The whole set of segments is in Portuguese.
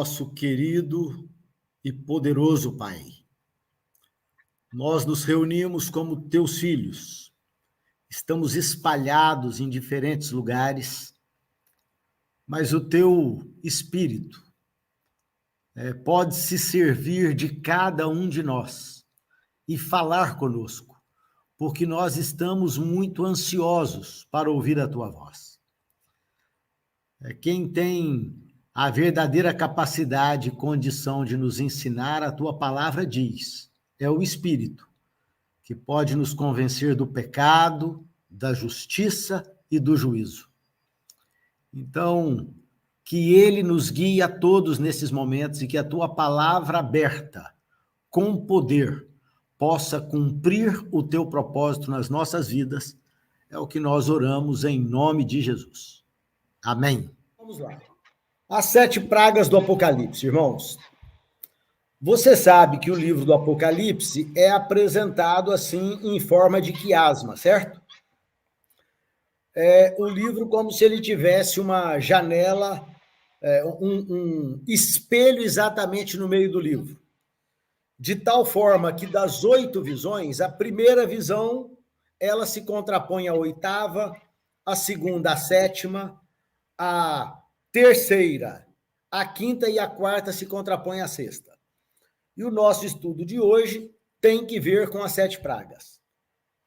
nosso querido e poderoso Pai, nós nos reunimos como teus filhos, estamos espalhados em diferentes lugares, mas o teu Espírito pode se servir de cada um de nós e falar conosco, porque nós estamos muito ansiosos para ouvir a tua voz. Quem tem a verdadeira capacidade e condição de nos ensinar a tua palavra diz, é o Espírito, que pode nos convencer do pecado, da justiça e do juízo. Então, que ele nos guie a todos nesses momentos e que a tua palavra aberta, com poder, possa cumprir o teu propósito nas nossas vidas, é o que nós oramos em nome de Jesus. Amém. Vamos lá. As 7 pragas do Apocalipse, irmãos. Você sabe que o livro do Apocalipse é apresentado assim em forma de quiasma, certo? É o livro como se ele tivesse uma janela, um espelho exatamente no meio do livro. De tal forma que das 8 visões, a primeira visão, ela se contrapõe à 8ª, a segunda à 7ª, a terceira, a 5ª e a 4ª se contrapõem à 6ª. E o nosso estudo de hoje tem que ver com as 7 pragas.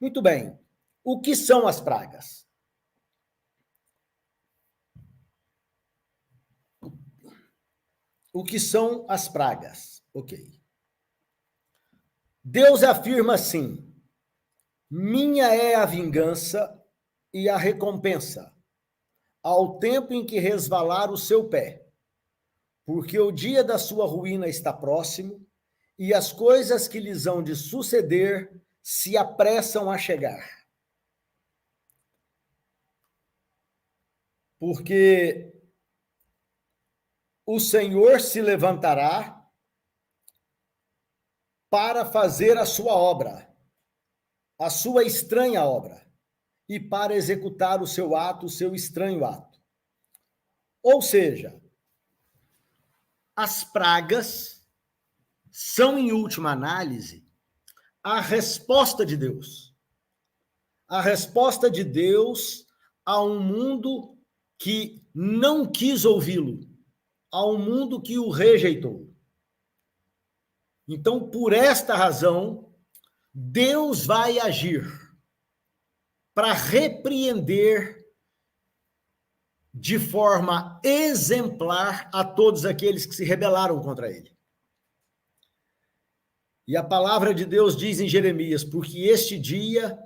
Muito bem. O que são as pragas? O que são as pragas? Ok. Deus afirma assim: minha é a vingança e a recompensa, ao tempo em que resvalar o seu pé, porque o dia da sua ruína está próximo e as coisas que lhes hão de suceder se apressam a chegar. Porque o Senhor se levantará para fazer a sua obra, a sua estranha obra, e para executar o seu ato, o seu estranho ato. Ou seja, as pragas são, em última análise, a resposta de Deus. A resposta de Deus a um mundo que não quis ouvi-lo, a um mundo que o rejeitou. Então, por esta razão, Deus vai agir para repreender de forma exemplar a todos aqueles que se rebelaram contra ele. E a palavra de Deus diz em Jeremias, porque este dia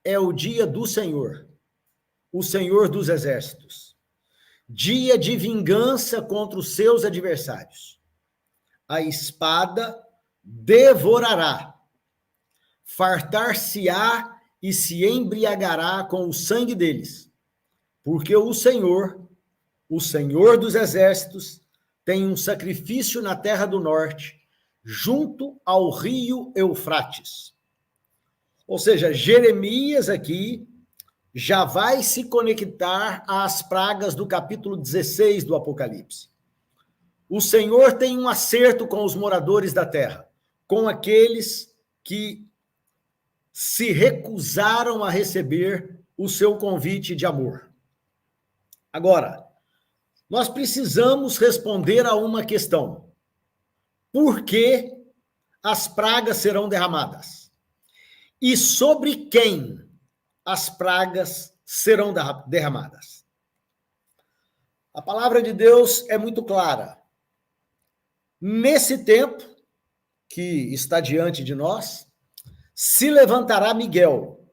é o dia do Senhor, o Senhor dos exércitos, dia de vingança contra os seus adversários. A espada devorará, fartar-se-á e se embriagará com o sangue deles, porque o Senhor dos exércitos, tem um sacrifício na terra do norte, junto ao rio Eufrates. Ou seja, Jeremias aqui já vai se conectar às pragas do capítulo 16 do Apocalipse. O Senhor tem um acerto com os moradores da terra, com aqueles que se recusaram a receber o seu convite de amor. Agora, nós precisamos responder a uma questão. Por que as pragas serão derramadas? E sobre quem as pragas serão derramadas? A palavra de Deus é muito clara. Nesse tempo que está diante de nós, se levantará Miguel.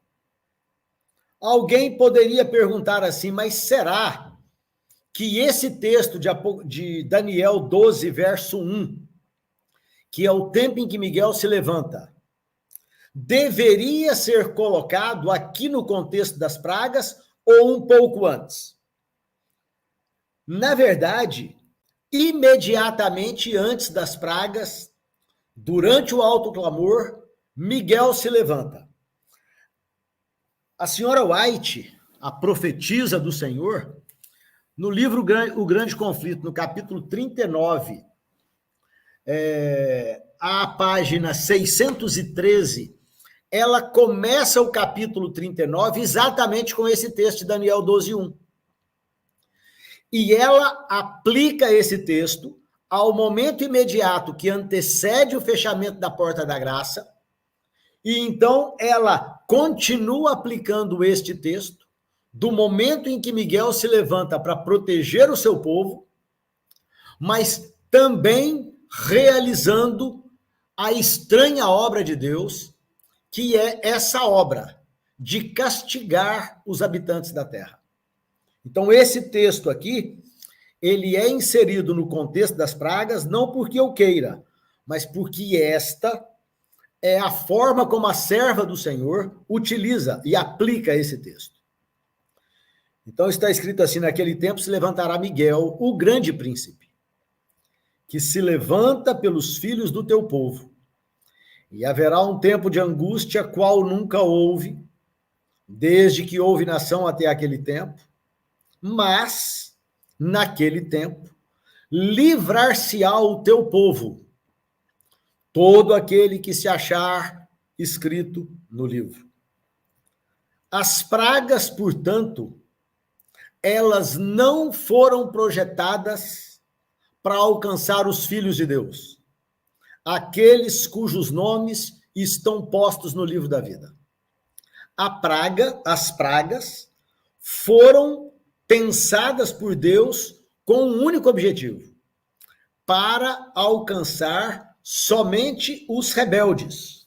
Alguém poderia perguntar assim, mas será que esse texto de Daniel 12, verso 1, que é o tempo em que Miguel se levanta, deveria ser colocado aqui no contexto das pragas ou um pouco antes? Na verdade, imediatamente antes das pragas, durante o alto clamor, Miguel se levanta. A senhora White, a profetisa do Senhor, No livro O Grande Conflito, no capítulo 39, a página 613, ela começa o capítulo 39 exatamente com esse texto de Daniel 12:1. E ela aplica esse texto ao momento imediato que antecede o fechamento da porta da graça, e então ela continua aplicando este texto do momento em que Miguel se levanta para proteger o seu povo, mas também realizando a estranha obra de Deus, que é essa obra de castigar os habitantes da terra. Então, esse texto aqui, ele é inserido no contexto das pragas, não porque eu queira, mas porque esta é a forma como a serva do Senhor utiliza e aplica esse texto. Então, está escrito assim: naquele tempo se levantará Miguel, o grande príncipe, que se levanta pelos filhos do teu povo. E haverá um tempo de angústia, qual nunca houve, desde que houve nação até aquele tempo. Mas, naquele tempo, livrar-se-á o teu povo, todo aquele que se achar escrito no livro. As pragas, portanto, elas não foram projetadas para alcançar os filhos de Deus, aqueles cujos nomes estão postos no livro da vida. As pragas foram pensadas por Deus com um único objetivo: para alcançar somente os rebeldes.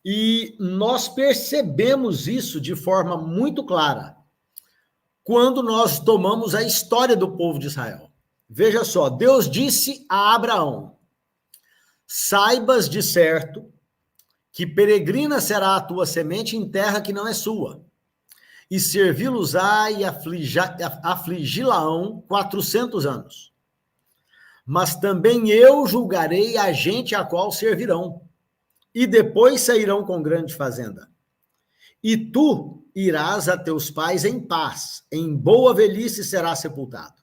E nós percebemos isso de forma muito clara quando nós tomamos a história do povo de Israel. Veja só, Deus disse a Abraão: saibas de certo que peregrina será a tua semente em terra que não é sua, e servi-los-á e afligi-la-ão 400 anos. Mas também eu julgarei a gente a qual servirão, e depois sairão com grande fazenda. E tu irás a teus pais em paz, em boa velhice serás sepultado.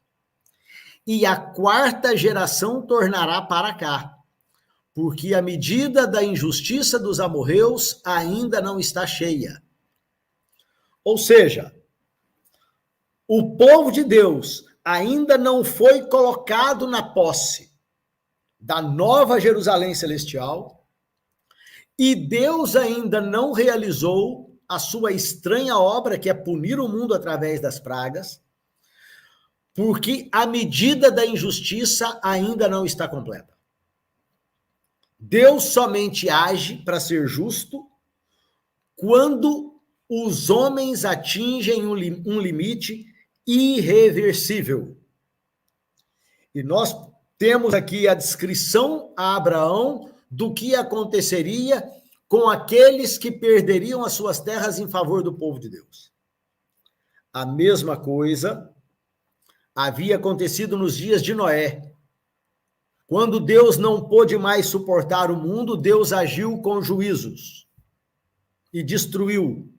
E a quarta geração tornará para cá, porque a medida da injustiça dos amorreus ainda não está cheia. Ou seja, o povo de Deus ainda não foi colocado na posse da nova Jerusalém celestial, e Deus ainda não realizou a sua estranha obra, que é punir o mundo através das pragas, porque a medida da injustiça ainda não está completa. Deus somente age para ser justo quando os homens atingem um limite irreversível. E nós temos aqui a descrição a Abraão do que aconteceria com aqueles que perderiam as suas terras em favor do povo de Deus. A mesma coisa havia acontecido nos dias de Noé. Quando Deus não pôde mais suportar o mundo, Deus agiu com juízos e destruiu,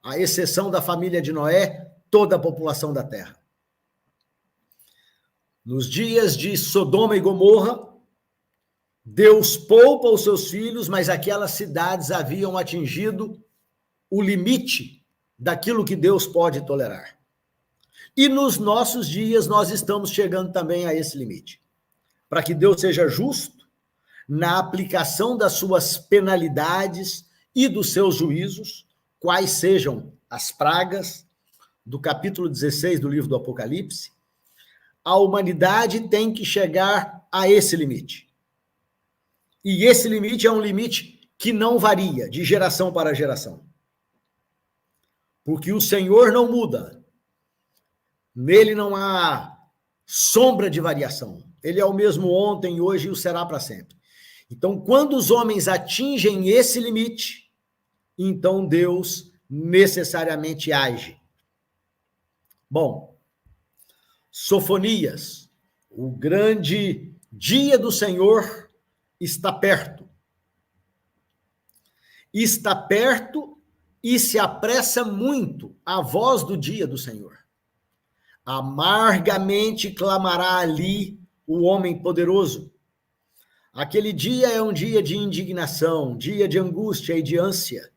à exceção da família de Noé, toda a população da terra. Nos dias de Sodoma e Gomorra, Deus poupa os seus filhos, mas aquelas cidades haviam atingido o limite daquilo que Deus pode tolerar. E nos nossos dias nós estamos chegando também a esse limite. Para que Deus seja justo na aplicação das suas penalidades e dos seus juízos, quais sejam as pragas do capítulo 16 do livro do Apocalipse, a humanidade tem que chegar a esse limite. E esse limite é um limite que não varia de geração para geração. Porque o Senhor não muda. Nele não há sombra de variação. Ele é o mesmo ontem, hoje e o será para sempre. Então, quando os homens atingem esse limite, então Deus necessariamente age. Bom, Sofonias, o grande dia do Senhor está perto. Está perto e se apressa muito a voz do dia do Senhor. Amargamente clamará ali o homem poderoso. Aquele dia é um dia de indignação, dia de angústia e de ânsia,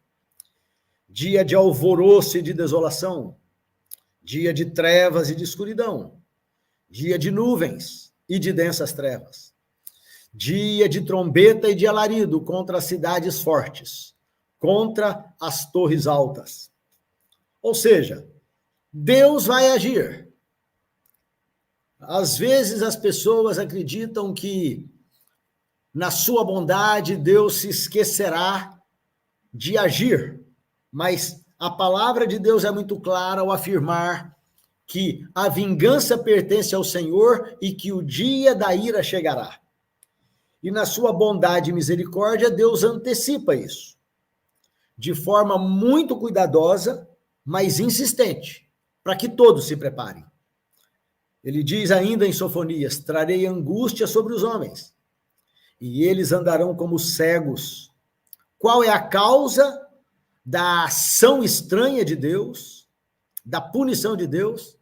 dia de alvoroço e de desolação, dia de trevas e de escuridão, dia de nuvens e de densas trevas, dia de trombeta e de alarido contra as cidades fortes, contra as torres altas. Ou seja, Deus vai agir. Às vezes as pessoas acreditam que, na sua bondade, Deus se esquecerá de agir, mas a palavra de Deus é muito clara ao afirmar que a vingança pertence ao Senhor e que o dia da ira chegará. E na sua bondade e misericórdia, Deus antecipa isso, de forma muito cuidadosa, mas insistente, para que todos se preparem. Ele diz ainda em Sofonias: trarei angústia sobre os homens, e eles andarão como cegos. Qual é a causa da ação estranha de Deus, da punição de Deus?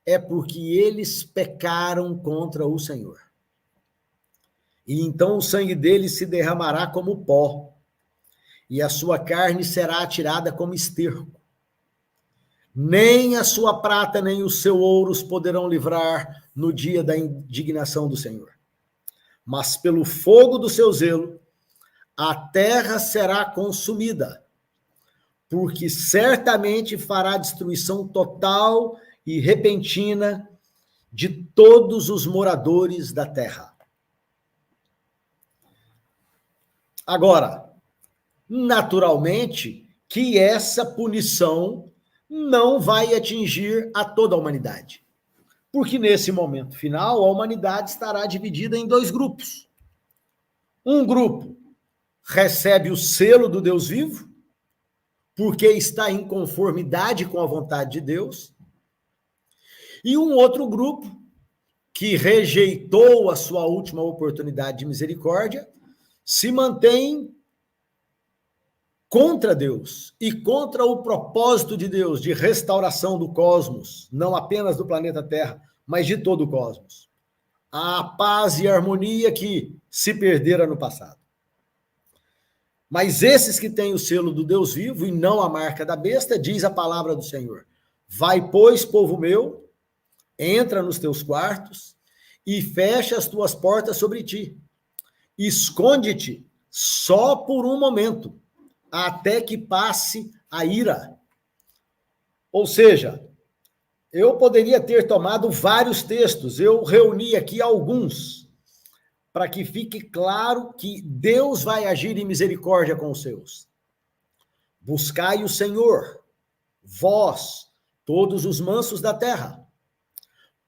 É porque eles pecaram contra o Senhor. E então o sangue deles se derramará como pó, e a sua carne será atirada como esterco. Nem a sua prata, nem o seu ouro os poderão livrar no dia da indignação do Senhor. Mas pelo fogo do seu zelo, a terra será consumida, porque certamente fará destruição total e repentina de todos os moradores da terra. Agora, naturalmente que essa punição não vai atingir a toda a humanidade. Porque nesse momento final, a humanidade estará dividida em dois grupos. Um grupo recebe o selo do Deus vivo, porque está em conformidade com a vontade de Deus, e um outro grupo que rejeitou a sua última oportunidade de misericórdia, se mantém contra Deus e contra o propósito de Deus de restauração do cosmos, não apenas do planeta Terra, mas de todo o cosmos. A paz e a harmonia que se perdera no passado. Mas esses que têm o selo do Deus vivo e não a marca da besta, diz a palavra do Senhor: vai, pois, povo meu, entra nos teus quartos e fecha as tuas portas sobre ti. Esconde-te só por um momento, até que passe a ira. Ou seja, eu poderia ter tomado vários textos, eu reuni aqui alguns, para que fique claro que Deus vai agir em misericórdia com os seus. Buscai o Senhor, vós, todos os mansos da terra.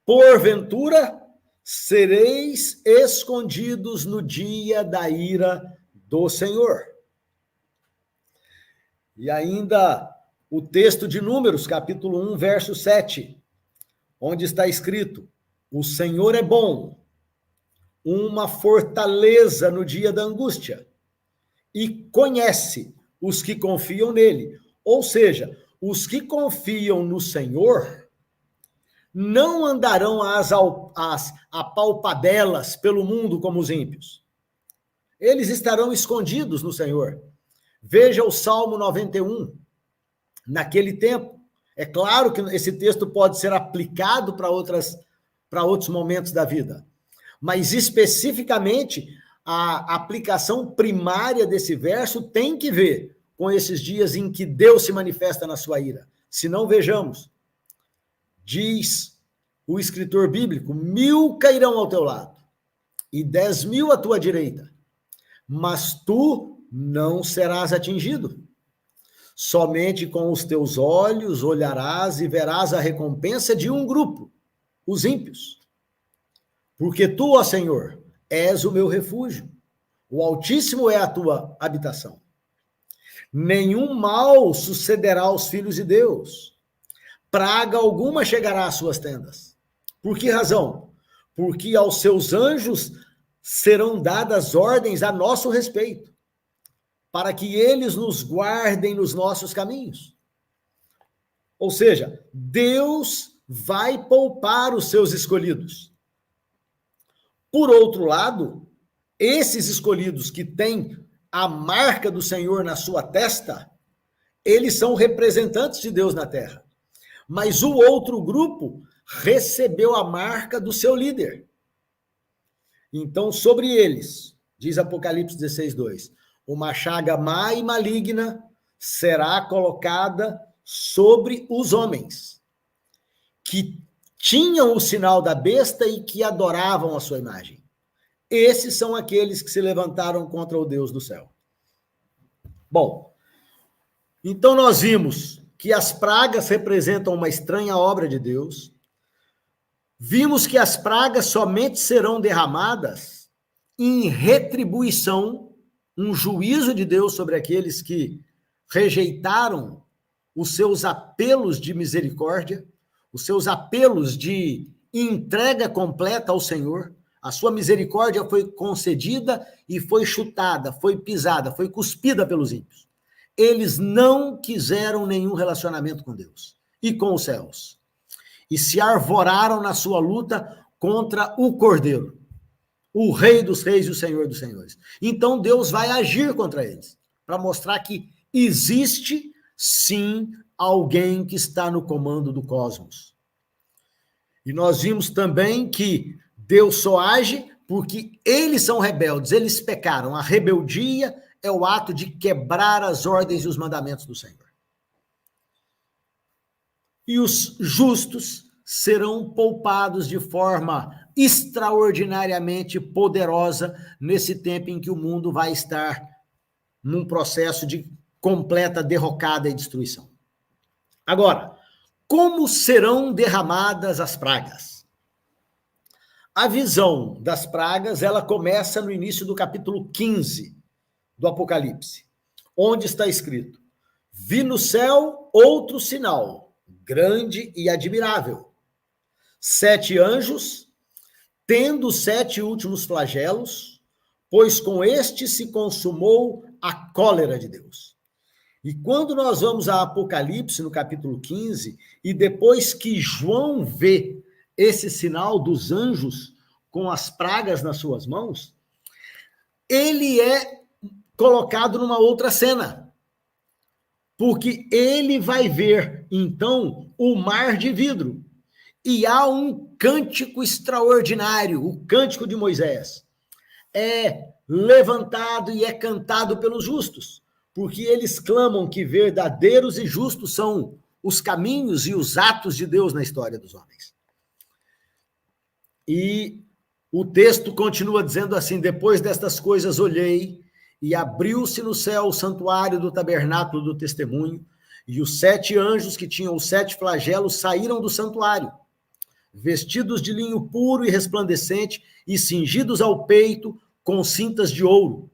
Porventura, sereis escondidos no dia da ira do Senhor. E ainda o texto de Números, capítulo 1, verso 7, onde está escrito: o Senhor é bom, uma fortaleza no dia da angústia, e conhece os que confiam nele. Ou seja, os que confiam no Senhor não andarão às apalpadelas pelo mundo como os ímpios. Eles estarão escondidos no Senhor. Veja o Salmo 91. Naquele tempo, é claro que esse texto pode ser aplicado para outros momentos da vida, mas especificamente a aplicação primária desse verso tem que ver com esses dias em que Deus se manifesta na sua ira. Se não, vejamos. Diz o escritor bíblico: 1000 cairão ao teu lado e 10.000 à tua direita, mas tu não serás atingido. Somente com os teus olhos olharás e verás a recompensa de um grupo, os ímpios. Porque tu, ó Senhor, és o meu refúgio, o Altíssimo é a tua habitação. Nenhum mal sucederá aos filhos de Deus, praga alguma chegará às suas tendas. Por que razão? Porque aos seus anjos serão dadas ordens a nosso respeito, para que eles nos guardem nos nossos caminhos. Ou seja, Deus vai poupar os seus escolhidos. Por outro lado, esses escolhidos que têm a marca do Senhor na sua testa, eles são representantes de Deus na terra. Mas o outro grupo recebeu a marca do seu líder. Então, sobre eles, diz Apocalipse 16:2, uma chaga má e maligna será colocada sobre os homens, que tinham o sinal da besta e que adoravam a sua imagem. Esses são aqueles que se levantaram contra o Deus do céu. Bom, então nós vimos que as pragas representam uma estranha obra de Deus. Vimos que as pragas somente serão derramadas em retribuição, um juízo de Deus sobre aqueles que rejeitaram os seus apelos de misericórdia, os seus apelos de entrega completa ao Senhor. A sua misericórdia foi concedida e foi chutada, foi pisada, foi cuspida pelos ímpios. Eles não quiseram nenhum relacionamento com Deus e com os céus. E se arvoraram na sua luta contra o Cordeiro, o Rei dos Reis e o Senhor dos Senhores. Então Deus vai agir contra eles, para mostrar que existe, sim, alguém que está no comando do cosmos. E nós vimos também que Deus só age porque eles são rebeldes, eles pecaram. A rebeldia é o ato de quebrar as ordens e os mandamentos do Senhor. E os justos serão poupados de forma extraordinariamente poderosa nesse tempo em que o mundo vai estar num processo de completa derrocada e destruição. Agora, como serão derramadas as pragas? A visão das pragas, ela começa no início do capítulo 15 do Apocalipse, onde está escrito: vi no céu outro sinal, grande e admirável. 7 anjos, tendo 7 últimos flagelos, pois com este se consumou a cólera de Deus. E quando nós vamos a Apocalipse, no capítulo 15, e depois que João vê esse sinal dos anjos com as pragas nas suas mãos, ele é colocado numa outra cena, porque ele vai ver, então, o mar de vidro, e há um cântico extraordinário, o cântico de Moisés. É levantado e é cantado pelos justos, porque eles clamam que verdadeiros e justos são os caminhos e os atos de Deus na história dos homens. E o texto continua dizendo assim: depois destas coisas olhei, e abriu-se no céu o santuário do tabernáculo do testemunho, e os 7 anjos que tinham os 7 flagelos saíram do santuário, vestidos de linho puro e resplandecente, e cingidos ao peito com cintas de ouro.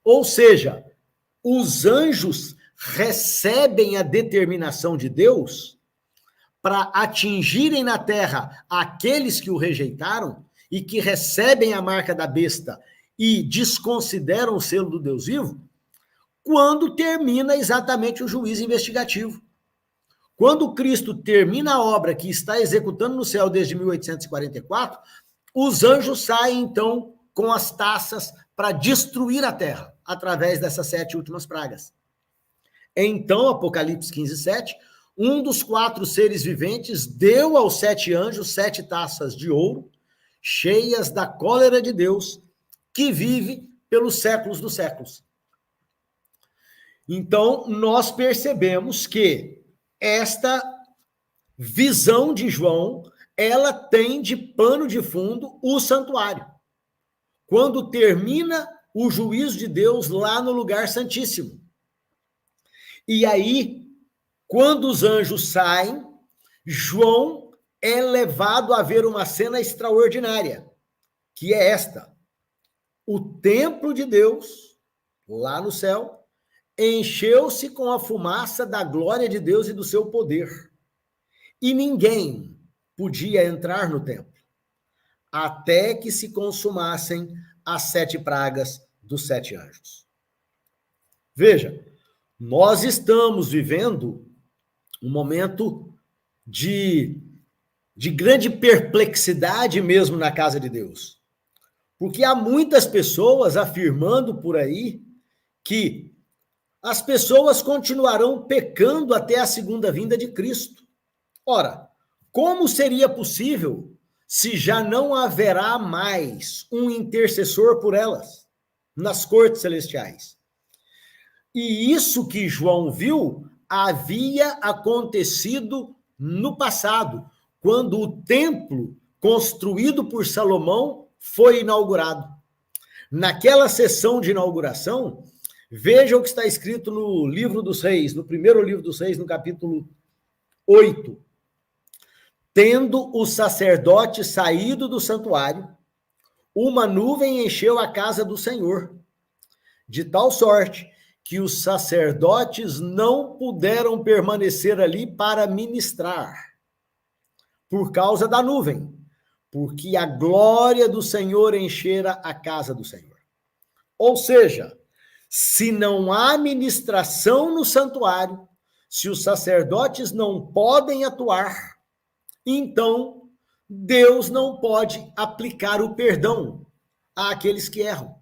Ou seja, os anjos recebem a determinação de Deus para atingirem na terra aqueles que o rejeitaram e que recebem a marca da besta e desconsideram o selo do Deus vivo, quando termina exatamente o juízo investigativo. Quando Cristo termina a obra que está executando no céu desde 1844, os anjos saem, então, com as taças para destruir a terra, através dessas 7 últimas pragas. Então, Apocalipse 15:7, um dos 4 seres viventes deu aos 7 anjos 7 taças de ouro, cheias da cólera de Deus, que vive pelos séculos dos séculos. Então, nós percebemos que esta visão de João, ela tem de pano de fundo o santuário. Quando termina o juízo de Deus lá no lugar santíssimo. E aí, quando os anjos saem, João é levado a ver uma cena extraordinária, que é esta: o templo de Deus, lá no céu, encheu-se com a fumaça da glória de Deus e do seu poder. E ninguém podia entrar no templo, até que se consumassem as 7 pragas dos 7 anjos. Veja, nós estamos vivendo um momento de grande perplexidade mesmo na casa de Deus. Porque há muitas pessoas afirmando por aí que as pessoas continuarão pecando até a segunda vinda de Cristo. Ora, como seria possível se já não haverá mais um intercessor por elas nas cortes celestiais? E isso que João viu havia acontecido no passado, quando o templo construído por Salomão foi inaugurado. Naquela sessão de inauguração, veja o que está escrito no livro dos Reis, no primeiro livro dos Reis, no capítulo 8. Tendo o sacerdote saído do santuário, uma nuvem encheu a casa do Senhor, de tal sorte que os sacerdotes não puderam permanecer ali para ministrar, por causa da nuvem, porque a glória do Senhor enchera a casa do Senhor. Ou seja, se não há ministração no santuário, se os sacerdotes não podem atuar, então Deus não pode aplicar o perdão àqueles que erram.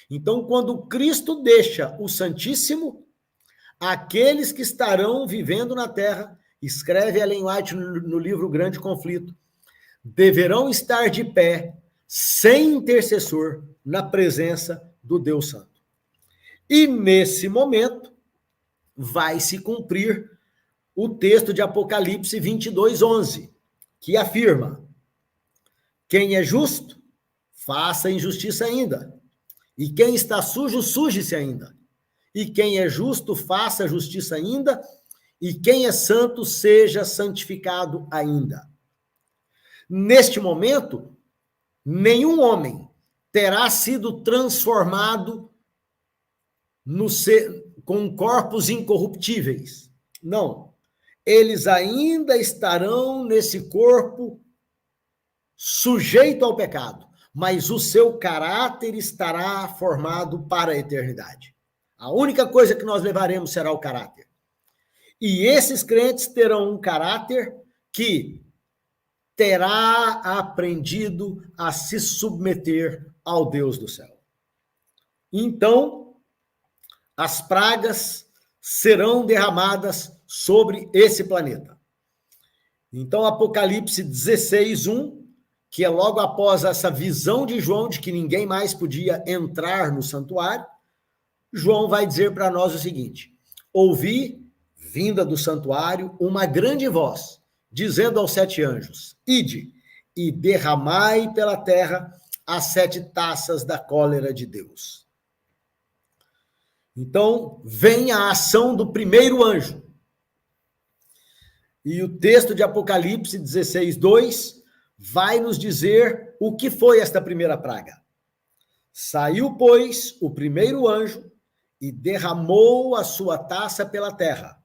Então, quando Cristo deixa o Santíssimo, aqueles que estarão vivendo na terra, escreve Ellen White no livro Grande Conflito, deverão estar de pé, sem intercessor, na presença do Deus Santo. E nesse momento, vai se cumprir o texto de Apocalipse 22:11, que afirma: quem é justo, faça injustiça ainda. E quem está sujo, suje-se ainda. E quem é justo, faça justiça ainda. E quem é santo, seja santificado ainda. Neste momento, nenhum homem terá sido transformado com corpos incorruptíveis. Não. Eles ainda estarão nesse corpo sujeito ao pecado, mas o seu caráter estará formado para a eternidade. A única coisa que nós levaremos será o caráter. E esses crentes terão um caráter que terá aprendido a se submeter ao Deus do céu. Então, as pragas serão derramadas sobre esse planeta. Então, Apocalipse 16:1, que é logo após essa visão de João de que ninguém mais podia entrar no santuário, João vai dizer para nós o seguinte: ouvi, vinda do santuário, uma grande voz, dizendo aos 7 anjos: ide e derramai pela terra as 7 taças da cólera de Deus. Então, vem a ação do primeiro anjo. E o texto de Apocalipse 16:2 vai nos dizer o que foi esta primeira praga. Saiu, pois, o primeiro anjo e derramou a sua taça pela terra.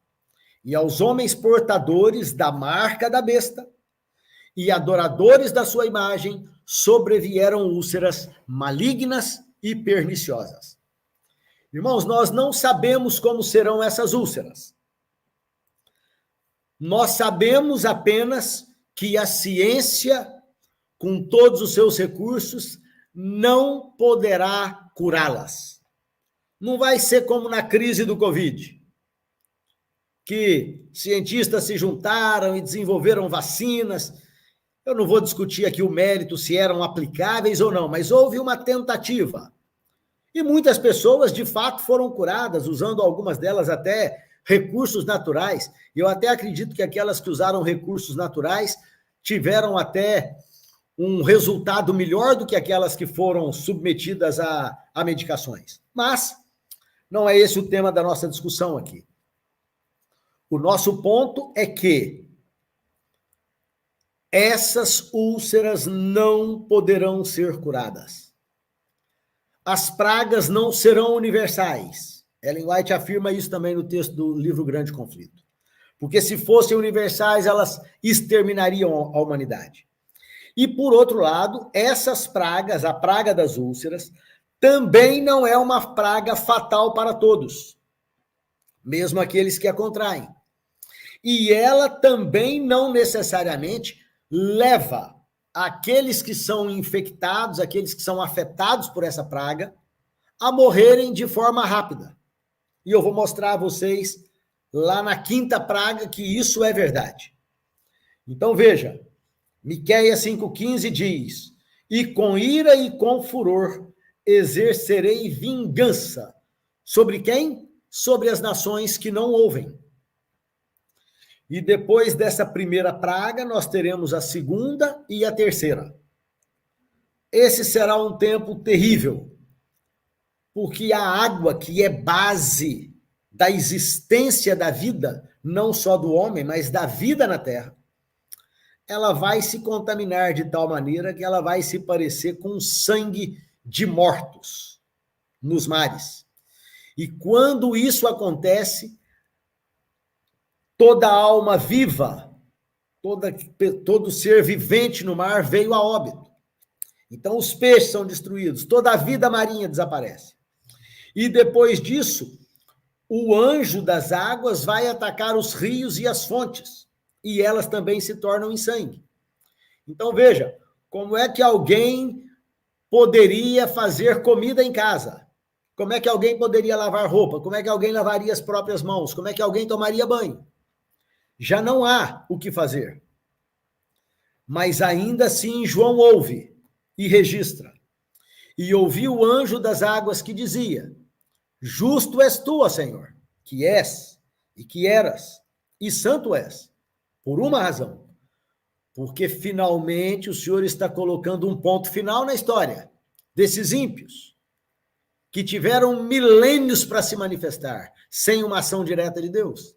E aos homens portadores da marca da besta e adoradores da sua imagem sobrevieram úlceras malignas e perniciosas. Irmãos, nós não sabemos como serão essas úlceras. Nós sabemos apenas que a ciência, com todos os seus recursos, não poderá curá-las. Não vai ser como na crise do Covid, que cientistas se juntaram e desenvolveram vacinas. Eu não vou discutir aqui o mérito se eram aplicáveis ou não, mas houve uma tentativa. E muitas pessoas, de fato, foram curadas, usando algumas delas até recursos naturais. Eu até acredito que aquelas que usaram recursos naturais tiveram até um resultado melhor do que aquelas que foram submetidas a medicações. Mas não é esse o tema da nossa discussão aqui. O nosso ponto é que essas úlceras não poderão ser curadas. As pragas não serão universais. Ellen White afirma isso também no texto do livro Grande Conflito. Porque se fossem universais, elas exterminariam a humanidade. E, por outro lado, essas pragas, a praga das úlceras, também não é uma praga fatal para todos. mesmo aqueles que a contraem. E ela também não necessariamente leva aqueles que são infectados, aqueles que são afetados por essa praga, a morrerem de forma rápida. E eu vou mostrar a vocês lá na quinta praga que isso é verdade. Então veja, Miqueias 5,15 diz: e com ira e com furor exercerei vingança. Sobre quem? Sobre as nações que não ouvem. E depois dessa primeira praga, nós teremos a segunda e a terceira. Esse será um tempo terrível, porque a água, que é base da existência da vida, não só do homem, mas da vida na terra, ela vai se contaminar de tal maneira que ela vai se parecer com sangue de mortos nos mares. E quando isso acontece, toda alma viva, todo ser vivente no mar veio a óbito. Então os peixes são destruídos, toda a vida marinha desaparece. E depois disso, o anjo das águas vai atacar os rios e as fontes, e elas também se tornam em sangue. Então veja, como é que alguém poderia fazer comida em casa? Como é que alguém poderia lavar roupa? Como é que alguém lavaria as próprias mãos? Como é que alguém tomaria banho? Já não há o que fazer. Mas ainda assim João ouve e registra. E ouviu o anjo das águas que dizia: justo és tu, ó Senhor, que és e que eras, e santo és, por uma razão. Porque finalmente o Senhor está colocando um ponto final na história desses ímpios, que tiveram milênios para se manifestar, sem uma ação direta de Deus.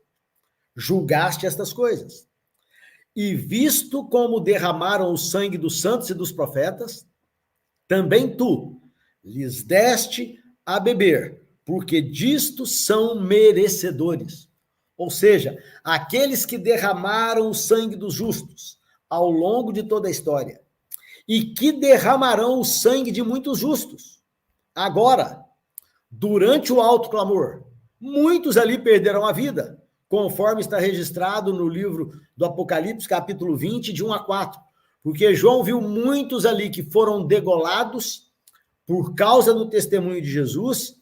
Julgaste estas coisas. E visto como derramaram o sangue dos santos e dos profetas, também tu lhes deste a beber, porque disto são merecedores. Ou seja, aqueles que derramaram o sangue dos justos ao longo de toda a história e que derramarão o sangue de muitos justos. Agora, durante o alto clamor, muitos ali perderão a vida, conforme está registrado no livro do Apocalipse, capítulo 20, de 1 a 4. Porque João viu muitos ali que foram degolados por causa do testemunho de Jesus,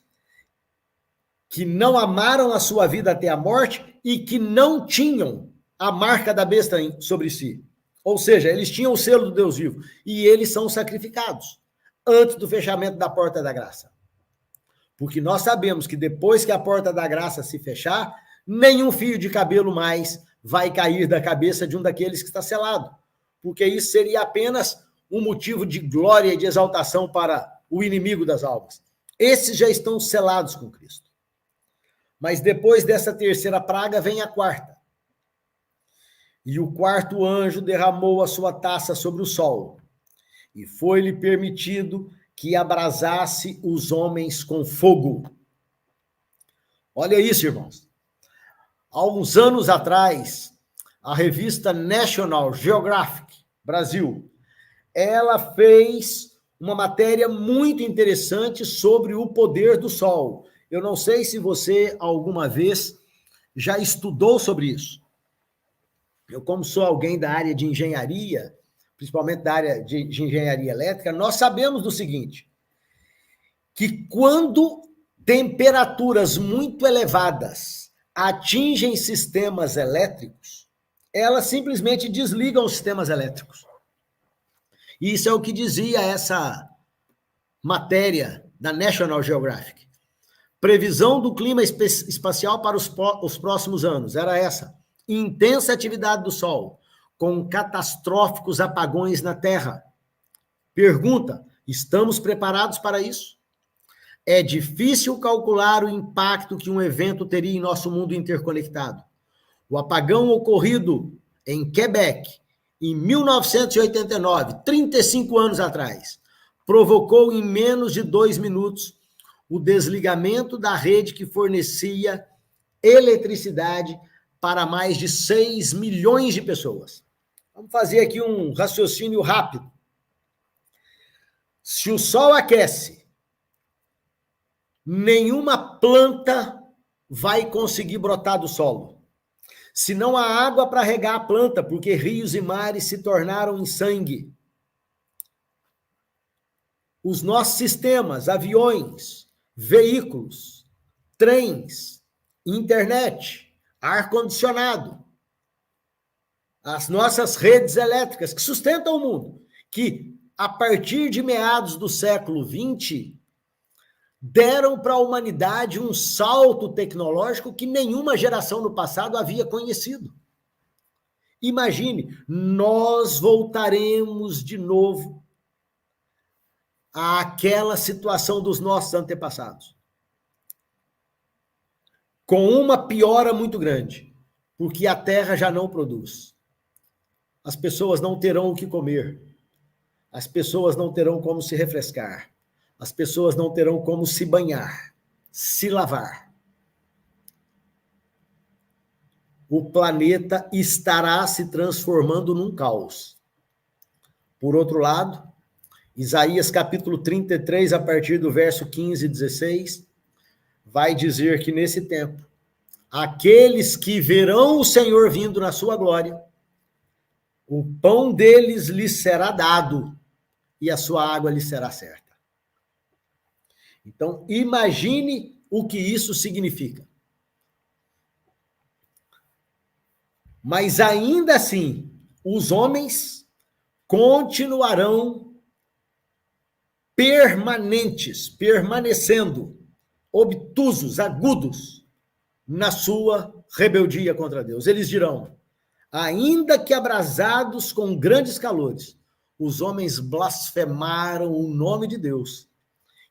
que não amaram a sua vida até a morte e que não tinham a marca da besta sobre si. Ou seja, eles tinham o selo do Deus vivo. E eles são sacrificados antes do fechamento da porta da graça. Porque nós sabemos que depois que a porta da graça se fechar, nenhum fio de cabelo mais vai cair da cabeça de um daqueles que está selado. Porque isso seria apenas um motivo de glória e de exaltação para o inimigo das almas. Esses já estão selados com Cristo. Mas depois dessa terceira praga vem a quarta. E o quarto anjo derramou a sua taça sobre o sol, e foi-lhe permitido que abrasasse os homens com fogo. Olha isso, irmãos. Há uns anos atrás, a revista National Geographic Brasil, ela fez uma matéria muito interessante sobre o poder do sol. Eu não sei se você alguma vez já estudou sobre isso. Eu, como sou alguém da área de engenharia, principalmente da área de engenharia elétrica, nós sabemos do seguinte, que quando temperaturas muito elevadas atingem sistemas elétricos, elas simplesmente desligam os sistemas elétricos. E isso é o que dizia essa matéria da National Geographic. Previsão do clima espacial para os próximos anos era essa. Intensa atividade do Sol, com catastróficos apagões na Terra. Pergunta, estamos preparados para isso? É difícil calcular o impacto que um evento teria em nosso mundo interconectado. O apagão ocorrido em Quebec, em 1989, 35 anos atrás, provocou em menos de 2 minutos o desligamento da rede que fornecia eletricidade para mais de 6 milhões de pessoas. Vamos fazer aqui um raciocínio rápido. Se o sol aquece, nenhuma planta vai conseguir brotar do solo. Se não há água para regar a planta, porque rios e mares se tornaram em sangue. Os nossos sistemas, aviões, veículos, trens, internet, ar-condicionado, as nossas redes elétricas que sustentam o mundo, que a partir de meados do século XX deram para a humanidade um salto tecnológico que nenhuma geração no passado havia conhecido. Imagine, nós voltaremos de novo àquela situação dos nossos antepassados, com uma piora muito grande, porque a terra já não produz. As pessoas não terão o que comer, as pessoas não terão como se refrescar, as pessoas não terão como se banhar, se lavar. O planeta estará se transformando num caos. Por outro lado, Isaías capítulo 33, a partir do verso 15 e 16, vai dizer que nesse tempo, aqueles que verão o Senhor vindo na sua glória, o pão deles lhes será dado e a sua água lhes será certa. Então, imagine o que isso significa. Mas ainda assim, os homens continuarão permanecendo, obtusos, agudos, na sua rebeldia contra Deus. Eles dirão, ainda que abrasados com grandes calores, os homens blasfemaram o nome de Deus,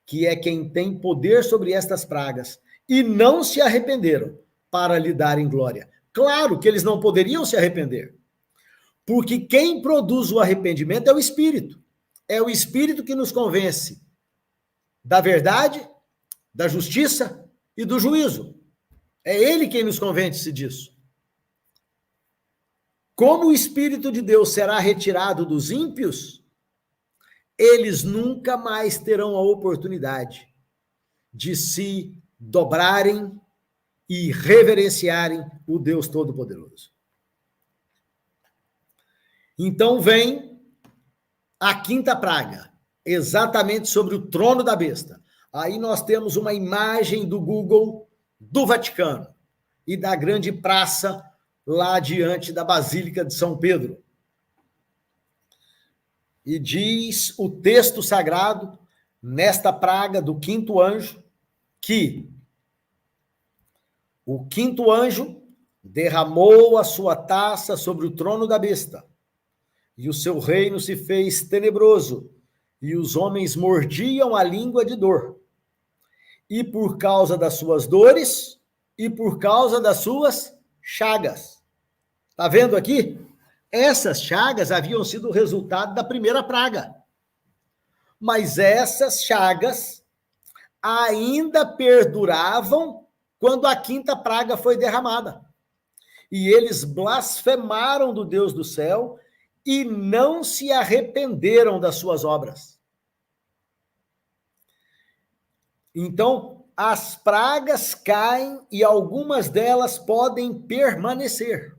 que é quem tem poder sobre estas pragas, e não se arrependeram para lhe darem glória. Claro que eles não poderiam se arrepender, porque quem produz o arrependimento é o Espírito. É o Espírito que nos convence da verdade, da justiça e do juízo. É ele quem nos convence disso. Como o Espírito de Deus será retirado dos ímpios, eles nunca mais terão a oportunidade de se dobrarem e reverenciarem o Deus Todo-Poderoso. Então vem a quinta praga, exatamente sobre o trono da besta. Aí nós temos uma imagem do Google do Vaticano e da grande praça lá diante da Basílica de São Pedro. E diz o texto sagrado, nesta praga do quinto anjo, que o quinto anjo derramou a sua taça sobre o trono da besta, e o seu reino se fez tenebroso, e os homens mordiam a língua de dor. E por causa das suas dores, e por causa das suas chagas. Está vendo aqui? Essas chagas haviam sido o resultado da primeira praga. Mas essas chagas ainda perduravam quando a quinta praga foi derramada. E eles blasfemaram do Deus do céu e não se arrependeram das suas obras. Então, as pragas caem e algumas delas podem permanecer.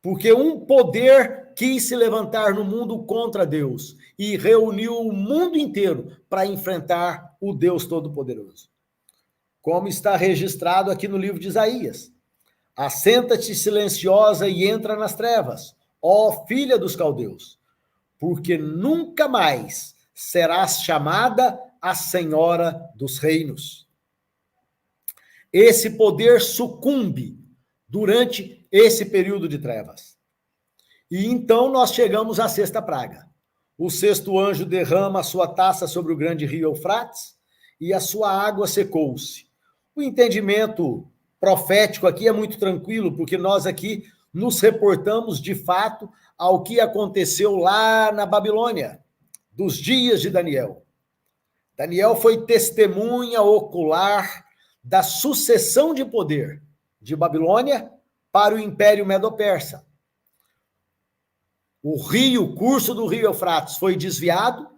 Porque um poder quis se levantar no mundo contra Deus e reuniu o mundo inteiro para enfrentar o Deus Todo-Poderoso. Como está registrado aqui no livro de Isaías. Assenta-te silenciosa e entra nas trevas, ó filha dos caldeus, porque nunca mais serás chamada a senhora dos reinos. Esse poder sucumbe durante esse período de trevas. E então nós chegamos à sexta praga. O sexto anjo derrama a sua taça sobre o grande rio Eufrates e a sua água secou-se. O entendimento profético aqui é muito tranquilo, porque nós aqui nos reportamos de fato ao que aconteceu lá na Babilônia, dos dias de Daniel. Daniel foi testemunha ocular da sucessão de poder de Babilônia para o Império Medo-Persa. O curso do rio Eufrates foi desviado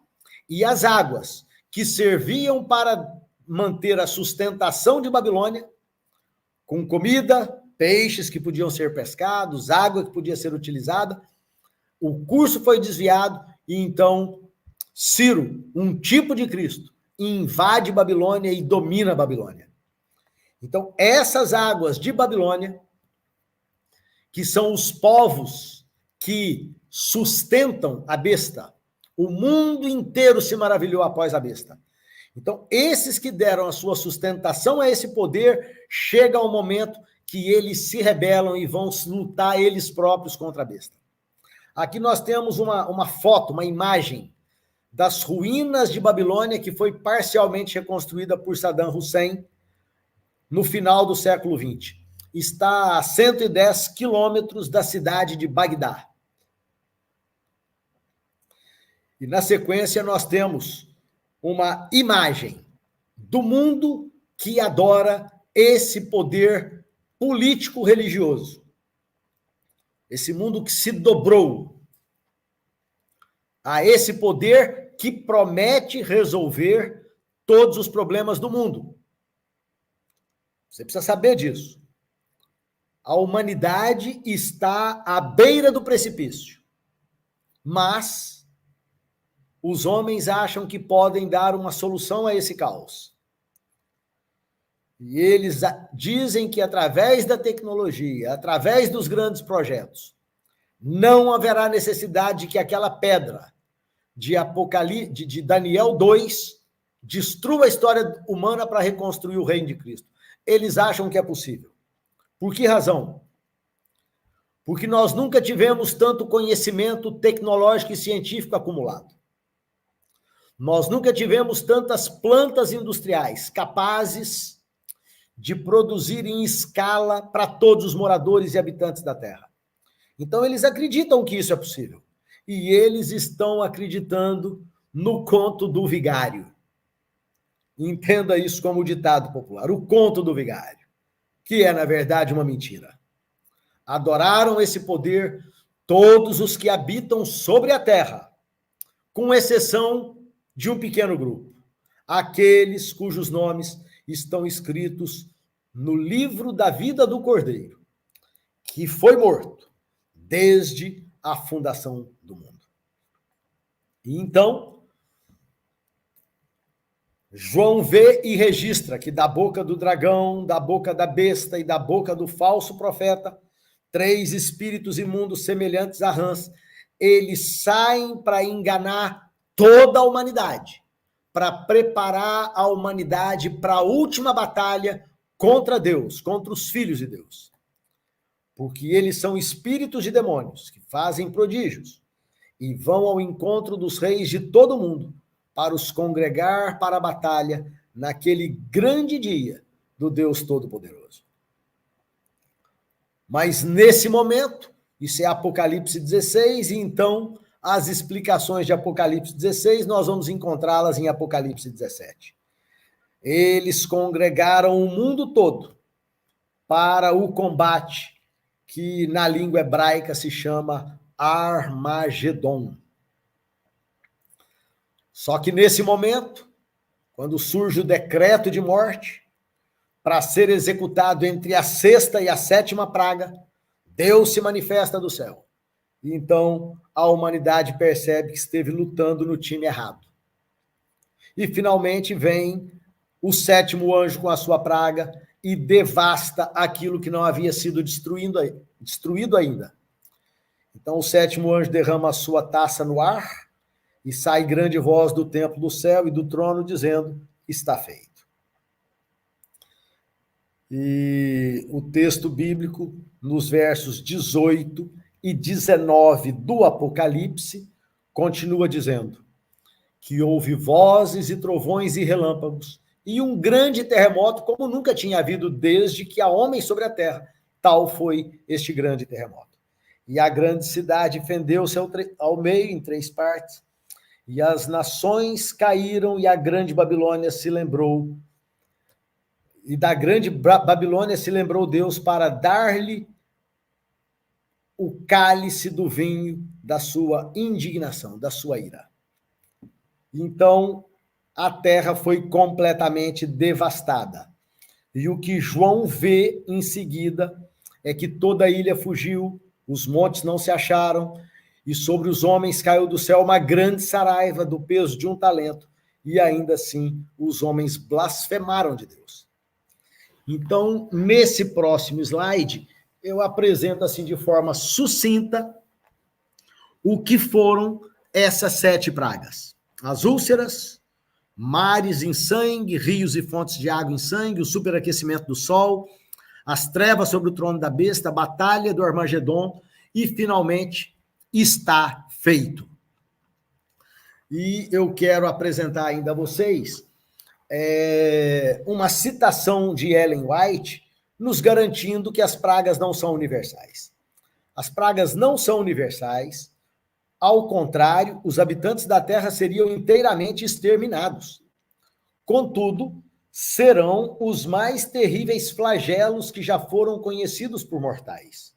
e as águas que serviam para manter a sustentação de Babilônia, com comida, peixes que podiam ser pescados, água que podia ser utilizada. O curso foi desviado e então Ciro, um tipo de Cristo, invade Babilônia e domina a Babilônia. Então, essas águas de Babilônia, que são os povos que sustentam a besta, o mundo inteiro se maravilhou após a besta. Então, esses que deram a sua sustentação a esse poder, chega ao momento que eles se rebelam e vão lutar eles próprios contra a besta. Aqui nós temos uma foto, uma imagem das ruínas de Babilônia, que foi parcialmente reconstruída por Saddam Hussein no final do século XX. Está a 110 quilômetros da cidade de Bagdá. E na sequência nós temos uma imagem do mundo que adora esse poder político-religioso. Esse mundo que se dobrou a esse poder que promete resolver todos os problemas do mundo. Você precisa saber disso. A humanidade está à beira do precipício, mas os homens acham que podem dar uma solução a esse caos. E eles dizem que através da tecnologia, através dos grandes projetos, não haverá necessidade que aquela pedra de Daniel 2 destrua a história humana para reconstruir o reino de Cristo. Eles acham que é possível. Por que razão? Porque nós nunca tivemos tanto conhecimento tecnológico e científico acumulado. Nós nunca tivemos tantas plantas industriais capazes de produzir em escala para todos os moradores e habitantes da Terra. Então, eles acreditam que isso é possível. E eles estão acreditando no conto do vigário. Entenda isso como ditado popular, o conto do vigário, que é, na verdade, uma mentira. Adoraram esse poder todos os que habitam sobre a terra, com exceção de um pequeno grupo, aqueles cujos nomes estão escritos no livro da vida do Cordeiro, que foi morto desde a fundação do mundo. E então, João vê e registra que da boca do dragão, da boca da besta e da boca do falso profeta, 3 espíritos imundos semelhantes a rãs, eles saem para enganar toda a humanidade, para preparar a humanidade para a última batalha contra Deus, contra os filhos de Deus. Porque eles são espíritos de demônios que fazem prodígios e vão ao encontro dos reis de todo o mundo para os congregar para a batalha naquele grande dia do Deus Todo-Poderoso. Mas nesse momento, isso é Apocalipse 16, e então as explicações de Apocalipse 16 nós vamos encontrá-las em Apocalipse 17. Eles congregaram o mundo todo para o combate que na língua hebraica se chama Armagedon. Só que nesse momento, quando surge o decreto de morte, para ser executado entre a 6ª e a 7ª praga, Deus se manifesta do céu. E então a humanidade percebe que esteve lutando no time errado. E finalmente vem o 7º anjo com a sua praga e devasta aquilo que não havia sido destruído ainda. Então o 7º anjo derrama a sua taça no ar, e sai grande voz do templo do céu e do trono dizendo, está feito. E o texto bíblico, nos versos 18 e 19 do Apocalipse, continua dizendo que houve vozes e trovões e relâmpagos, e um grande terremoto, como nunca tinha havido desde que há homem sobre a terra. Tal foi este grande terremoto. E a grande cidade fendeu-se ao meio em 3 partes, e as nações caíram, e a grande Babilônia se lembrou. E da grande Babilônia se lembrou Deus para dar-lhe o cálice do vinho da sua indignação, da sua ira. Então, a terra foi completamente devastada. E o que João vê em seguida é que toda a ilha fugiu, os montes não se acharam, e sobre os homens caiu do céu uma grande saraiva do peso de um talento, e ainda assim os homens blasfemaram de Deus. Então, nesse próximo slide, eu apresento assim de forma sucinta o que foram essas 7 pragas. As úlceras, mares em sangue, rios e fontes de água em sangue, o superaquecimento do sol, as trevas sobre o trono da besta, a batalha do Armagedon e, finalmente, está feito. E eu quero apresentar ainda a vocês uma citação de Ellen White nos garantindo que as pragas não são universais. As pragas não são universais, ao contrário, os habitantes da Terra seriam inteiramente exterminados. Contudo, serão os mais terríveis flagelos que já foram conhecidos por mortais.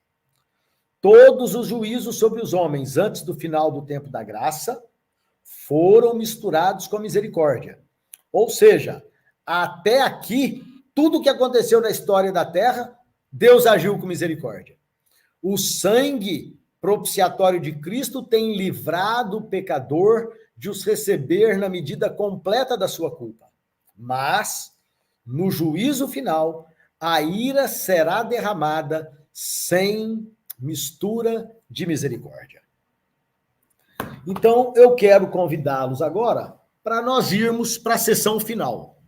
Todos os juízos sobre os homens antes do final do tempo da graça foram misturados com a misericórdia. Ou seja, até aqui, tudo o que aconteceu na história da Terra, Deus agiu com misericórdia. O sangue propiciatório de Cristo tem livrado o pecador de os receber na medida completa da sua culpa. Mas, no juízo final, a ira será derramada sem mistura de misericórdia. Então, eu quero convidá-los agora para nós irmos para a sessão final,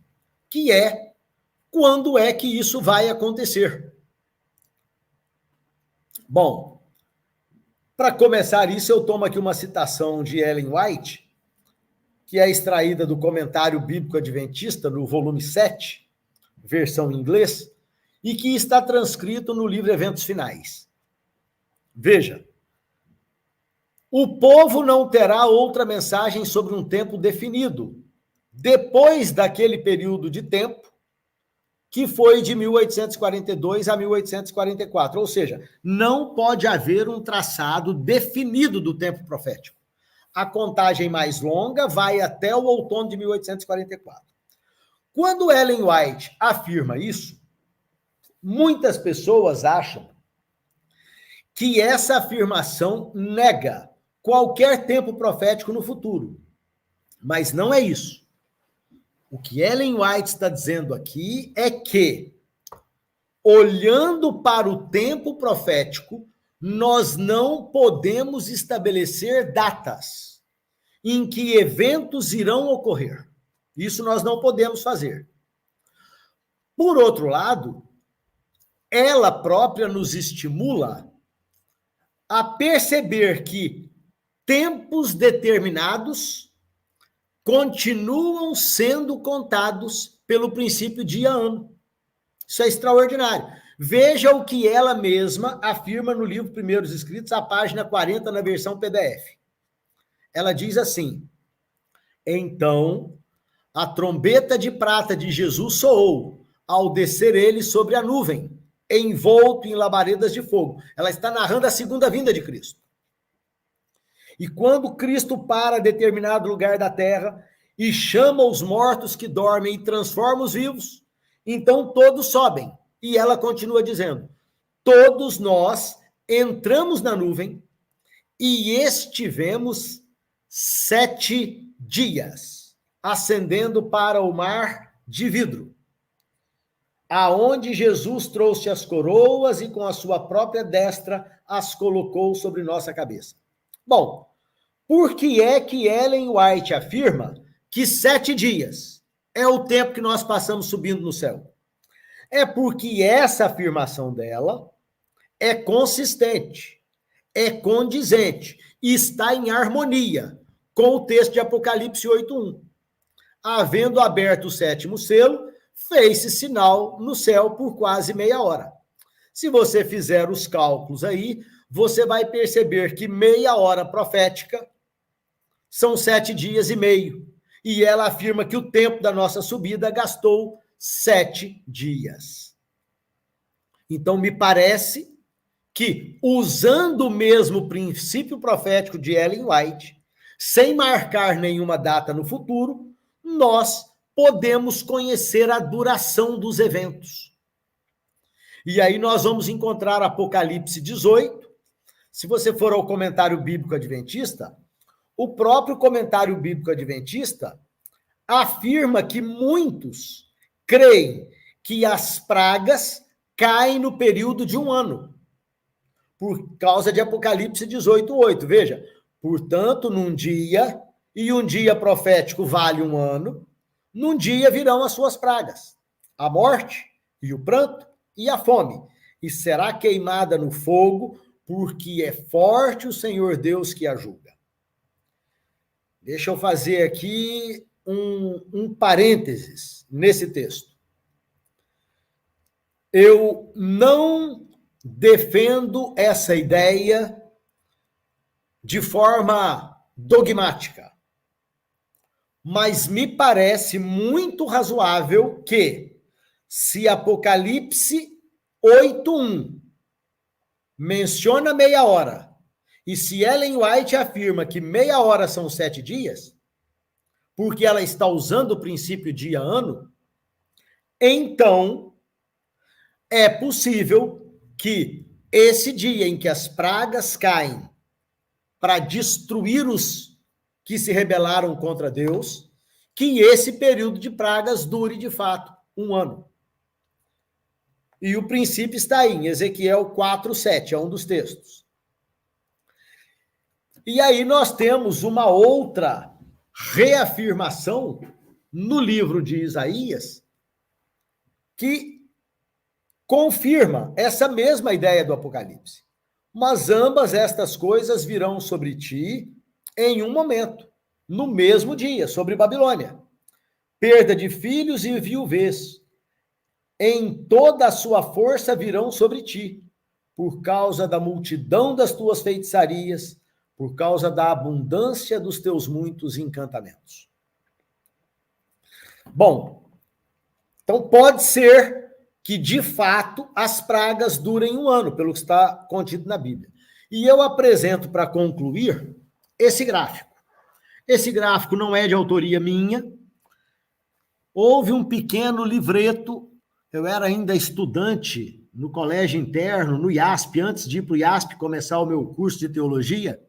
que é quando é que isso vai acontecer. Bom, para começar isso, eu tomo aqui uma citação de Ellen White, que é extraída do Comentário Bíblico Adventista, no volume 7, versão em inglês, e que está transcrito no livro Eventos Finais. Veja, o povo não terá outra mensagem sobre um tempo definido, depois daquele período de tempo, que foi de 1842 a 1844. Ou seja, não pode haver um traçado definido do tempo profético. A contagem mais longa vai até o outono de 1844. Quando Ellen White afirma isso, muitas pessoas acham que essa afirmação nega qualquer tempo profético no futuro. Mas não é isso. O que Ellen White está dizendo aqui é que, olhando para o tempo profético, nós não podemos estabelecer datas em que eventos irão ocorrer. Isso nós não podemos fazer. Por outro lado, ela própria nos estimula a perceber que tempos determinados continuam sendo contados pelo princípio dia-ano. Isso é extraordinário. Veja o que ela mesma afirma no livro Primeiros Escritos, a página 40, na versão PDF. Ela diz assim: então, a trombeta de prata de Jesus soou, ao descer ele sobre a nuvem, envolto em labaredas de fogo. Ela está narrando a segunda vinda de Cristo. E quando Cristo para determinado lugar da terra e chama os mortos que dormem e transforma os vivos, então todos sobem. E ela continua dizendo: todos nós entramos na nuvem e estivemos 7 dias, ascendendo para o mar de vidro, aonde Jesus trouxe as coroas e com a sua própria destra as colocou sobre nossa cabeça. Bom, por que é que Ellen White afirma que 7 dias é o tempo que nós passamos subindo no céu? É porque essa afirmação dela é consistente, é condizente, e está em harmonia com o texto de Apocalipse 8:1. Havendo aberto o 7º selo, fez-se sinal no céu por quase meia hora. Se você fizer os cálculos aí, você vai perceber que meia hora profética são 7 dias e meio. E ela afirma que o tempo da nossa subida gastou 7 dias. Então, me parece que, usando o mesmo princípio profético de Ellen White, sem marcar nenhuma data no futuro, nós podemos conhecer a duração dos eventos. E aí nós vamos encontrar Apocalipse 18. Se você for ao comentário bíblico adventista, o próprio comentário bíblico adventista afirma que muitos creem que as pragas caem no período de um ano, por causa de Apocalipse 18:8. Veja, portanto, num dia, e um dia profético vale um ano, num dia virão as suas pragas, a morte, e o pranto, e a fome, e será queimada no fogo, porque é forte o Senhor Deus que a julga. Deixa eu fazer aqui um parênteses nesse texto. Eu não defendo essa ideia de forma dogmática, mas me parece muito razoável que, se Apocalipse 8:1 menciona meia hora, e se Ellen White afirma que meia hora são 7 dias, porque ela está usando o princípio dia-ano, então é possível que esse dia em que as pragas caem para destruir os que se rebelaram contra Deus, que esse período de pragas dure de fato um ano. E o princípio está aí, em Ezequiel 4:7, é um dos textos. E aí nós temos uma outra reafirmação no livro de Isaías, que confirma essa mesma ideia do Apocalipse. Mas ambas estas coisas virão sobre ti em um momento, no mesmo dia, sobre Babilônia. Perda de filhos e viuvez, em toda a sua força virão sobre ti, por causa da multidão das tuas feitiçarias, por causa da abundância dos teus muitos encantamentos. Bom, então pode ser que, de fato, as pragas durem um ano, pelo que está contido na Bíblia. E eu apresento, para concluir, esse gráfico. Esse gráfico não é de autoria minha. Houve um pequeno livreto, eu era ainda estudante no colégio interno, no IASP, antes de ir para o IASP começar o meu curso de teologia.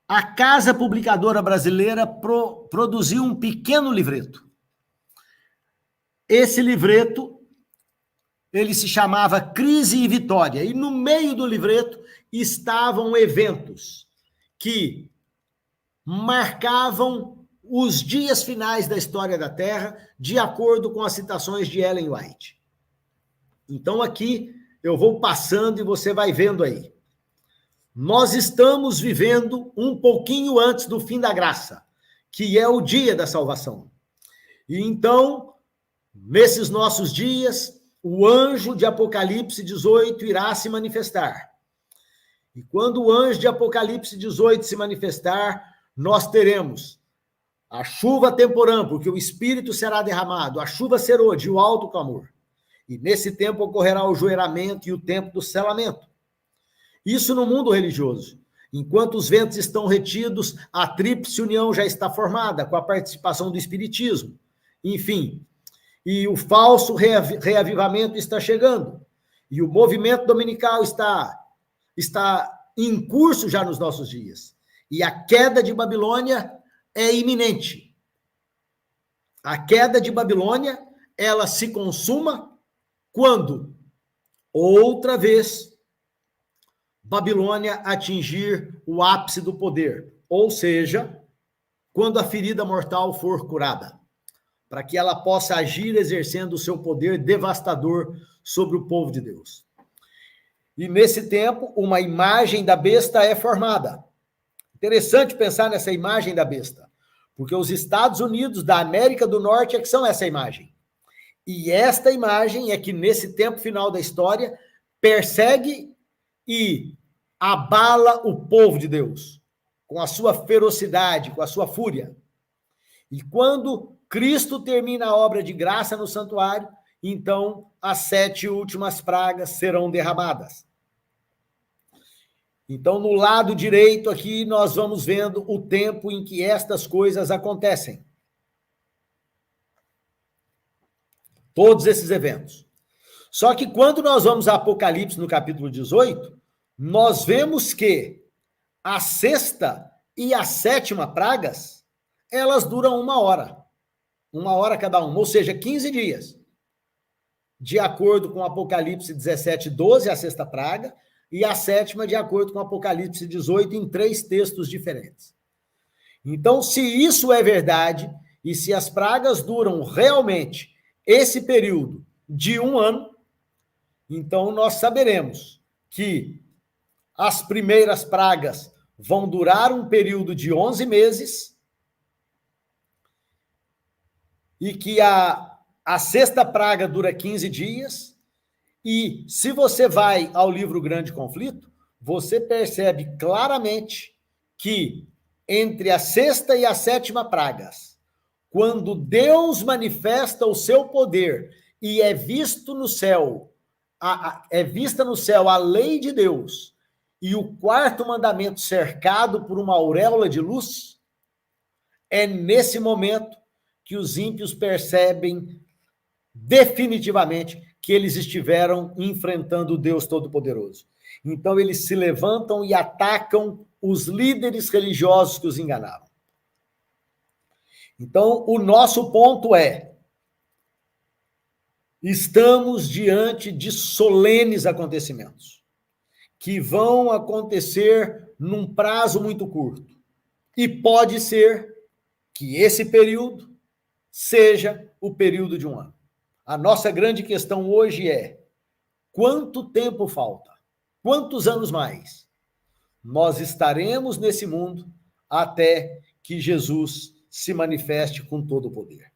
A Casa Publicadora Brasileira produziu um pequeno livreto. Esse livreto, ele se chamava Crise e Vitória, e no meio do livreto estavam eventos que marcavam os dias finais da história da Terra, de acordo com as citações de Ellen White. Então aqui eu vou passando e você vai vendo aí. Nós estamos vivendo um pouquinho antes do fim da graça, que é o dia da salvação. E então, nesses nossos dias, o anjo de Apocalipse 18 irá se manifestar. E quando o anjo de Apocalipse 18 se manifestar, nós teremos a chuva temporã, porque o Espírito será derramado, a chuva serôdia e o alto clamor. E nesse tempo ocorrerá o joelhamento e o tempo do selamento. Isso no mundo religioso. Enquanto os ventos estão retidos, a tríplice união já está formada, com a participação do espiritismo. Enfim, e o falso reavivamento está chegando. E o movimento dominical está em curso já nos nossos dias. E a queda de Babilônia é iminente. A queda de Babilônia, ela se consuma quando, outra vez, Babilônia atingir o ápice do poder, ou seja, quando a ferida mortal for curada, para que ela possa agir exercendo o seu poder devastador sobre o povo de Deus. E nesse tempo, uma imagem da besta é formada. Interessante pensar nessa imagem da besta, porque os Estados Unidos da América do Norte é que são essa imagem. E esta imagem é que, nesse tempo final da história, persegue e abala o povo de Deus, com a sua ferocidade, com a sua fúria. E quando Cristo termina a obra de graça no santuário, então as 7 últimas pragas serão derramadas. Então, no lado direito aqui, nós vamos vendo o tempo em que estas coisas acontecem. Todos esses eventos. Só que quando nós vamos a Apocalipse, no capítulo 18, nós vemos que a sexta e a sétima pragas, elas duram 1 hora. 1 hora cada uma, ou seja, 15 dias. De acordo com Apocalipse 17, 12, a sexta praga, e a sétima, de acordo com Apocalipse 18, em 3 textos diferentes. Então, se isso é verdade, e se as pragas duram realmente esse período de 1 ano, então nós saberemos que as primeiras pragas vão durar um período de 11 meses e que a sexta praga dura 15 dias. E se você vai ao livro Grande Conflito, você percebe claramente que entre a sexta e a sétima pragas, quando Deus manifesta o seu poder e é visto no céu, é vista no céu a lei de Deus e o quarto mandamento cercado por uma auréola de luz, é nesse momento que os ímpios percebem definitivamente que eles estiveram enfrentando o Deus Todo-Poderoso. Então, eles se levantam e atacam os líderes religiosos que os enganaram. Então, o nosso ponto é: estamos diante de solenes acontecimentos, que vão acontecer num prazo muito curto. E pode ser que esse período seja o período de 1 ano. A nossa grande questão hoje é: quanto tempo falta? Quantos anos mais? Nós estaremos nesse mundo até que Jesus se manifeste com todo o poder.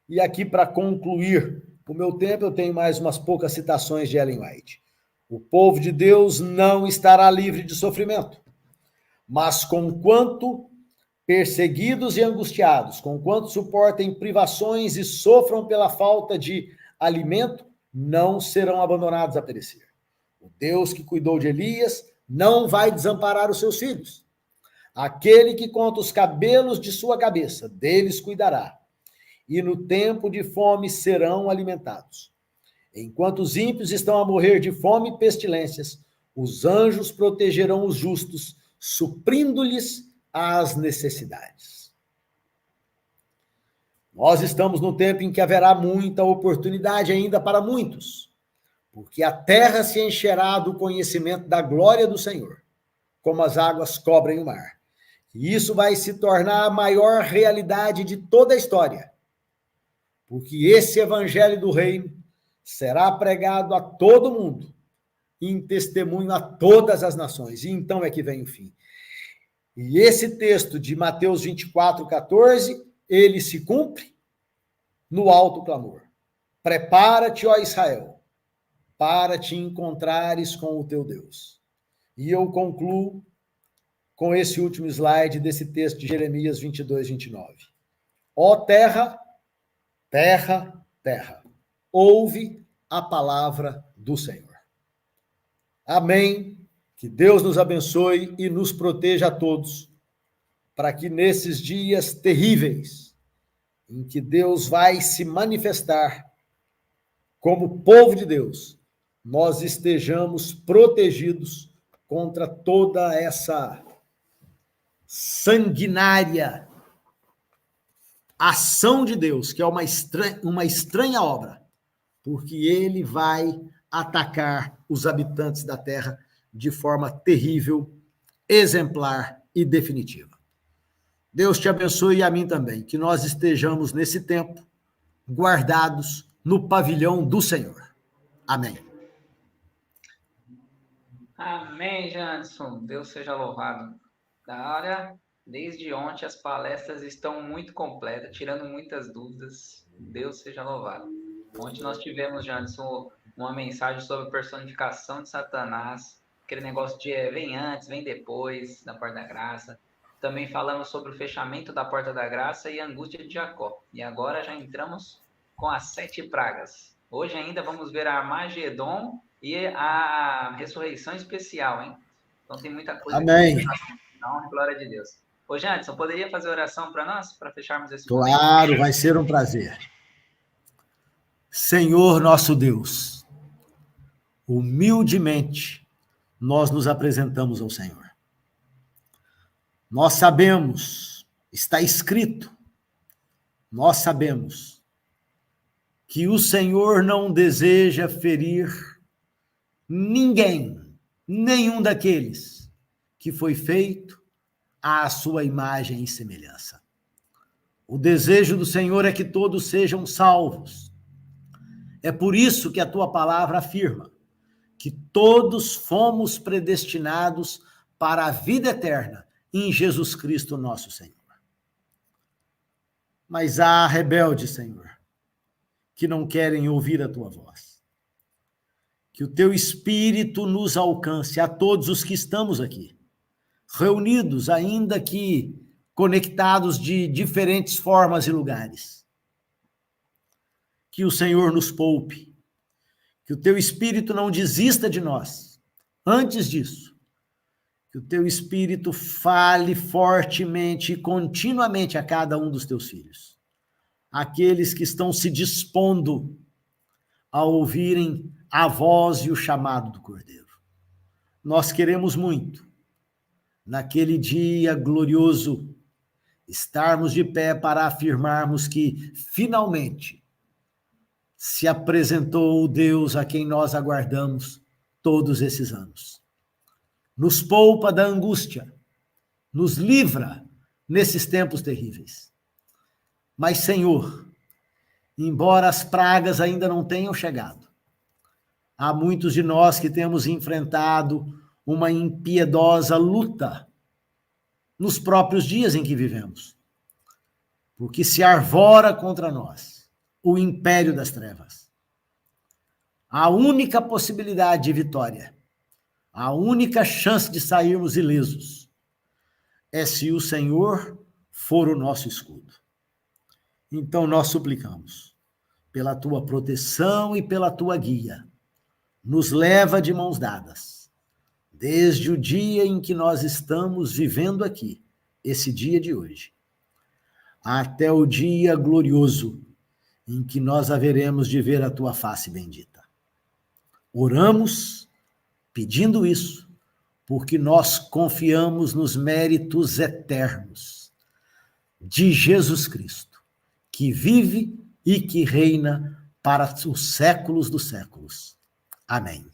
E aqui, para concluir o meu tempo, eu tenho mais umas poucas citações de Ellen White. O povo de Deus não estará livre de sofrimento, mas conquanto perseguidos e angustiados, conquanto suportem privações e sofram pela falta de alimento, não serão abandonados a perecer. O Deus que cuidou de Elias não vai desamparar os seus filhos. Aquele que conta os cabelos de sua cabeça, deles cuidará. E no tempo de fome serão alimentados. Enquanto os ímpios estão a morrer de fome e pestilências, os anjos protegerão os justos, suprindo-lhes as necessidades. Nós estamos no tempo em que haverá muita oportunidade ainda para muitos, porque a terra se encherá do conhecimento da glória do Senhor, como as águas cobrem o mar. E isso vai se tornar a maior realidade de toda a história, porque esse evangelho do reino será pregado a todo mundo, em testemunho a todas as nações. E então é que vem o fim. E esse texto de Mateus 24, 14, ele se cumpre no alto clamor. Prepara-te, ó Israel, para te encontrares com o teu Deus. E eu concluo com esse último slide desse texto de Jeremias 22, 29. Ó terra, terra, terra, ouve a palavra do Senhor. Amém. Que Deus nos abençoe e nos proteja a todos, para que nesses dias terríveis, em que Deus vai se manifestar como povo de Deus, nós estejamos protegidos contra toda essa sanguinária ação de Deus, que é uma estranha obra, porque ele vai atacar os habitantes da terra de forma terrível, exemplar e definitiva. Deus te abençoe e a mim também, que nós estejamos nesse tempo guardados no pavilhão do Senhor. Amém. Amém, Janson. Deus seja louvado. Olha, desde ontem as palestras estão muito completas, tirando muitas dúvidas. Deus seja louvado. Ontem nós tivemos, Janson, uma mensagem sobre a personificação de Satanás, aquele negócio de vem antes, vem depois da porta da graça. Também falamos sobre o fechamento da porta da graça e a angústia de Jacó. E agora já entramos com as 7 pragas. Hoje ainda vamos ver Armagedon E a ressurreição especial, hein? Então tem muita coisa. Amém. Então, glória de Deus. Ô, Janderson, poderia fazer oração para nós, para fecharmos esse momento? Claro, vai ser um prazer. Senhor nosso Deus, humildemente nós nos apresentamos ao Senhor. Nós sabemos, está escrito, nós sabemos que o Senhor não deseja ferir ninguém, nenhum daqueles que foi feito à sua imagem e semelhança. O desejo do Senhor é que todos sejam salvos. É por isso que a tua palavra afirma que todos fomos predestinados para a vida eterna em Jesus Cristo, nosso Senhor. Mas há rebeldes, Senhor, que não querem ouvir a tua voz. Que o teu Espírito nos alcance, a todos os que estamos aqui, reunidos, ainda que conectados de diferentes formas e lugares. Que o Senhor nos poupe, que o teu Espírito não desista de nós. Antes disso, que o teu Espírito fale fortemente e continuamente a cada um dos teus filhos. Aqueles que estão se dispondo a ouvirem a voz e o chamado do Cordeiro. Nós queremos muito, naquele dia glorioso, estarmos de pé para afirmarmos que, finalmente, se apresentou o Deus a quem nós aguardamos todos esses anos. Nos poupa da angústia, nos livra nesses tempos terríveis. Mas, Senhor, embora as pragas ainda não tenham chegado, há muitos de nós que temos enfrentado uma impiedosa luta nos próprios dias em que vivemos, porque se arvora contra nós o império das trevas. A única possibilidade de vitória, a única chance de sairmos ilesos, é se o Senhor for o nosso escudo. Então nós suplicamos, pela tua proteção e pela tua guia, nos leva de mãos dadas, desde o dia em que nós estamos vivendo aqui, esse dia de hoje, até o dia glorioso em que nós haveremos de ver a tua face bendita. Oramos pedindo isso, porque nós confiamos nos méritos eternos de Jesus Cristo, que vive e que reina para os séculos dos séculos. Amém.